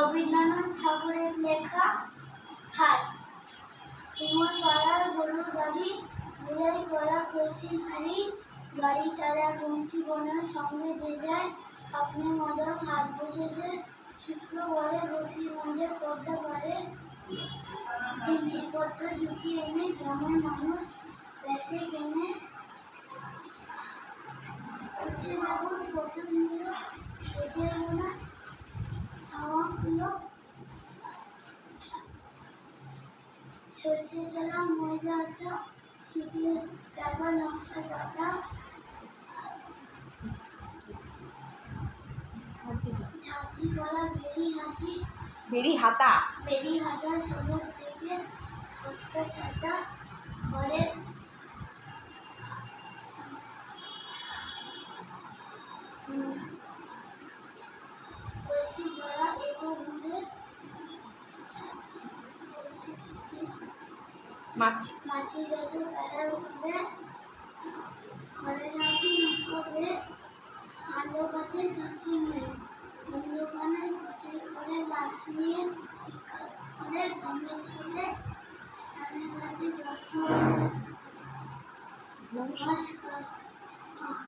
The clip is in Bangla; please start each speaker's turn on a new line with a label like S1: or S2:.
S1: রবীন্দ্রনাথ ঠাকুরের লেখা হাট। কুমোর পাড়ার গরুর গাড়ি, বোঝাই করা কলসি হাঁড়ি, গাড়ি চালা বংশী বনের সঙ্গে যে যায়, আপনি মদন হাট বসেছে শুক্রবারে, বসি মঞ্চে পর্দা করে জিনিসপত্র জুটি এনে গ্রামের মানুষ বেচে কেনে। উচ্ছে বেগুন কত মূল্য, পেটে গোনা খাওয়া কুলো, সর্ষে ছাড়া ময়দা আটা, শীতের ডাবা নকশা পাতা, ঝাঁঝি করা বেরি হাতা শহর থেকে সস্তা ছাতা, ঘরে কলসি ভরা এগো ঘুরে মাছি যত বেড়া উঠবে, ঘরে রাখি হবে আলো গাছে চাষি মেয়ে, অন্ধকানে পথের করে গাছ নিয়ে করে গ্রামের ছেলে স্থানে ঘাটে যাচ্ছে নমস্কার।